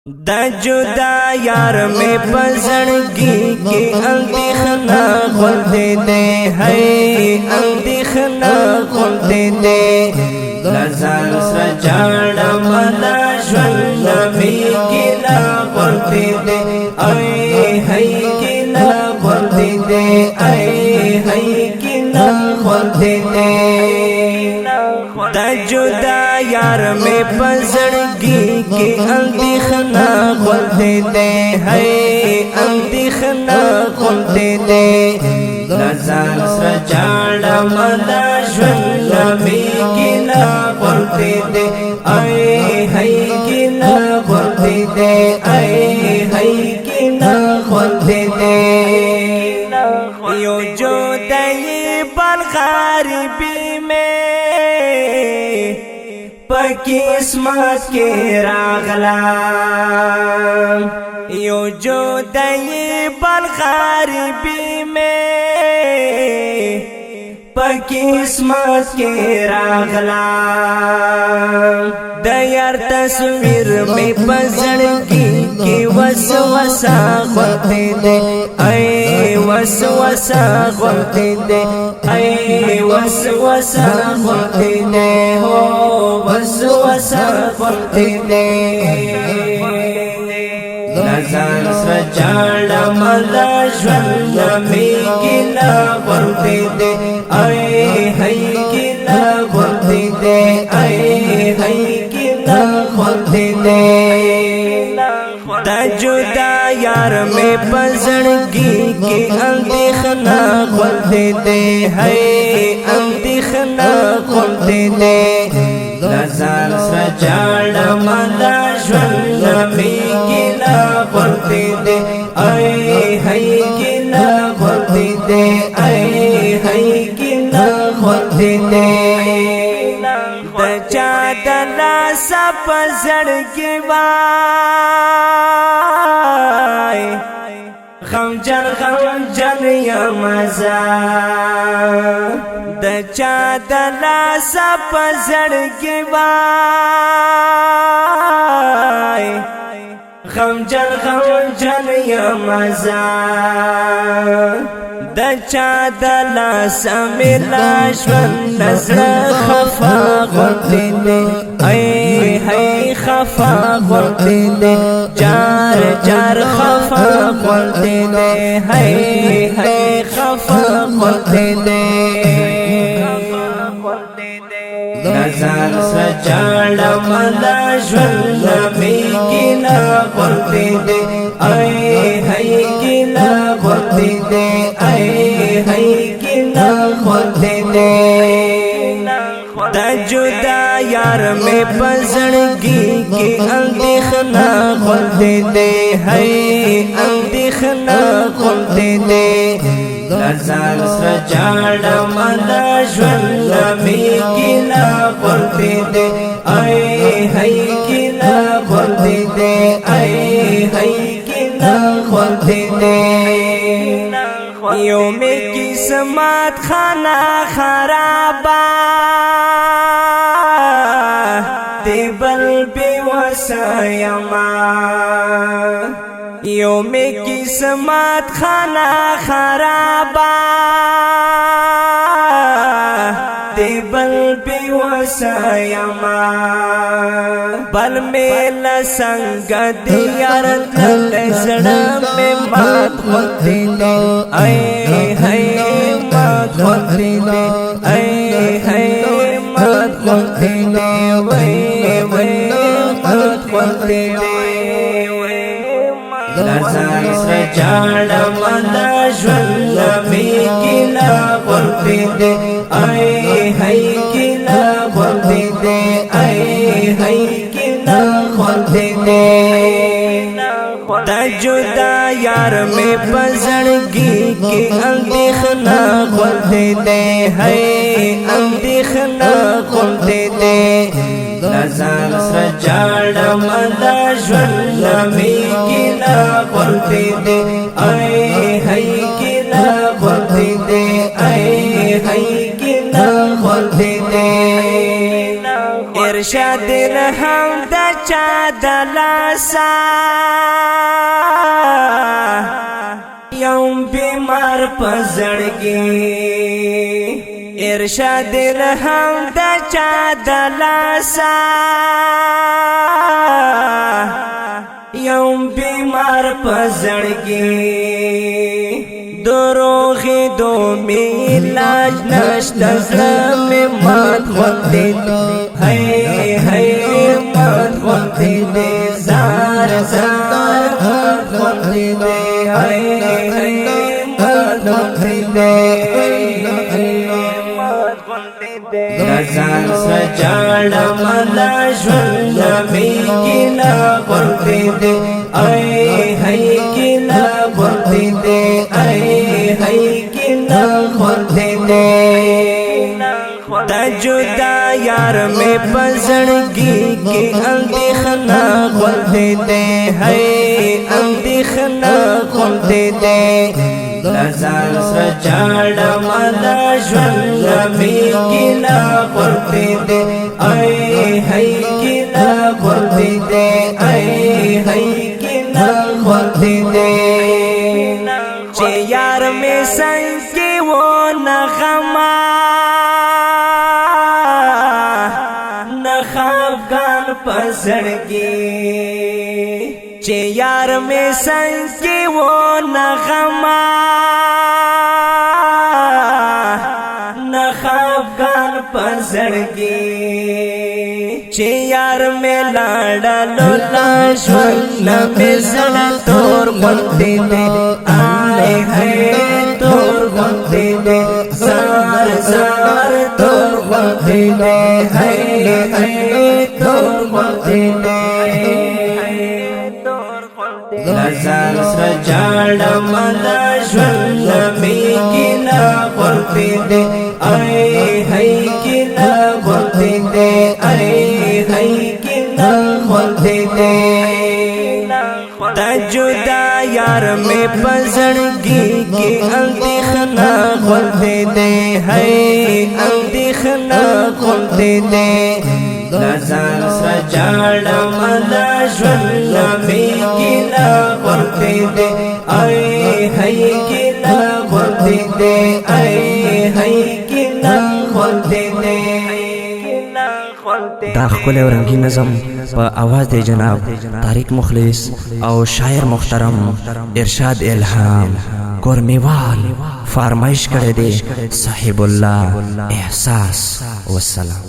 دا جدا یار میں پزړګي کې اندېښنه غوندې دې ہے اندېښنه غوندې دې لزان سره چاړم دا ژوند مې کې لا غوندې دې اي ہے کې لا غوندې دې اي ہے کې لا غوندې دې دا جدا یار میں پزړګي کې اندېښنه غوندې دې ہے اندېښنه غوندې دې لزان سره چاړم دا ژوند مې کې لا غوندې دې اي ہے کې لا غوندې دې اي ہے کې لا غوندې دې یو جدای بل غریبی میں قسمت کے راغلا یو جدائی بل غریبی میں قسمت کے راغلا دیار تصویر میں پزړګي کې وسوسه غوندې دې اي وسوسه غوندې دې اي وسوسه غوندې دې هو وسوسه غوندې دې لزان سره چاړم دا ژوند مې کې لا غوندې دې اي ہے کې لا غوندې دې اي ہے کې لا غوندې دې دا جدا یار میں پزړګي کې اندېښنه غوندې دې ہے اندېښنه غوندې دې لزان سره چاړم دا ژوند مې کې لا غوندې دې اي ہے کې لا غوندې دې اي ہے کې لا غوندې دې د چا د لاس په زړګي وای غمجن یم زه د چا د لاس په زړګي وای غمجن یم زه د چا د لاس ملا ژوند نظر خفا غوندې دې اي ہے خفا غوندې دې جار جار خفا غوندې دې ہے خفا غوندې دې لزان سره چاړم دا ژوند مې کې لا غوندې دې اي ہے کې لا غوندې دې اي ہے کې لا غوندې دې دا جدا یار میں پزړګي کې اندېښنه غوندې دې ہے اندېښنه غوندې دې لزان سره چاړم دا ژوند مې کې لا غوندې دې اي ہے کې لا غوندې دې اي ہے کې لا غوندې دې یو می قسمت خانه خرابه دی بل بی وسایما یو می قسمت خانه خرابه دی بل بی وسایما بل میل سنگ دیار لزړه مې مات غوندې دې اي ہے مات غوندې دې اي ہے مات غوندې دې وای مات غوندې دې لزان سره چاړم دا ژوند مې کې لا غوندې دې اي ہے کې لا غوندې دې اي ہے کې لا غوندې دې دا جدا یار میں پزړګي کې اندېښنه غوندې دې ہے اندېښنه غوندې دې لزان سره چاړم دا ژوند مې کې لا غوندې دې اي ہے کې لا غوندې دې اي ہے کې لا غوندې دې ارشاد الهام دا چا دلاسا یوم بیمار پزړګي ارشاد الهام د چا دلاسا یوم بیمار پزړګي دروغي دو میلاج نشته زړه می مات خوندې هي هي مات خوندې زار زار خوندې هي هي مات خوندې نزان سجاړ ملا ژوند می کینا خوندې اي هي کینا خوندې اي هي کینا خوندې دا جدا یار میں پزړګي کې اندېخنا خوندې هي اندېخنا خوندې لزان سجاړ ملا ژوند می کینا خوندې اي هي کینا خوندې اي هي کینا خوندې چې یار میں څنګه و نغما نخافګان پزړګي چې یار میں څنګه و نغما نخافګان پزړګي چې یار میں لاړو لا ژوند مې زړه تور غوندې آی هي تور غوندې زار زار تور غوندې هي هي تور غوندې لزان سجاړ ملا ژوند می کینا غوندې اي هي کینا غوندې اي هي کینا غوندې تا جدا یار میں پزړګي کې اندېخنا غوندې هي اندېخنا غوندې لزان سجاړ ملا ژوند می کینا غوندې اي هي کینا غوندې اي هي کینا غوندې دا خپل رنگین نظم په आवाज دی جناب طارق مخلص او شاعر محترم ارشاد الهام کورمیوال فرمایش کړی دی صاحب الله احساس والسلام.